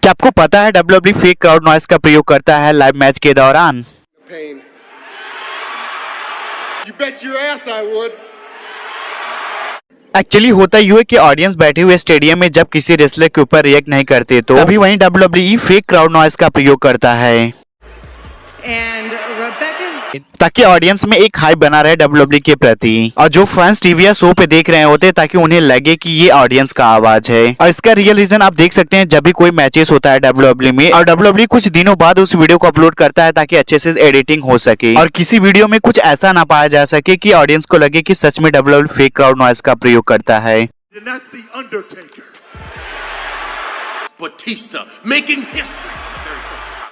क्या आपको पता है WWE फेक क्राउड नॉइस का प्रयोग करता है लाइव मैच के दौरान? एक्चुअली होता यूं है कि ऑडियंस बैठे हुए स्टेडियम में जब किसी रेसलर के ऊपर रिएक्ट नहीं करते तो तभी वहीं WWE फेक क्राउड नॉइस का प्रयोग करता है ताकि ऑडियंस में एक हाइप बना रहे WWE के प्रति, और जो फैंस टीवी या शो पे देख रहे होते ताकि उन्हें लगे कि ये ऑडियंस का आवाज है। और इसका रियल रीजन आप देख सकते हैं जब भी कोई मैचेस होता है WWE में, और WWE कुछ दिनों बाद उस वीडियो को अपलोड करता है ताकि अच्छे से एडिटिंग हो सके और किसी वीडियो में कुछ ऐसा ना पाया जा सके कि ऑडियंस को लगे कि सच में WWE फेक क्राउड नॉइस का प्रयोग करता है। Batista making history.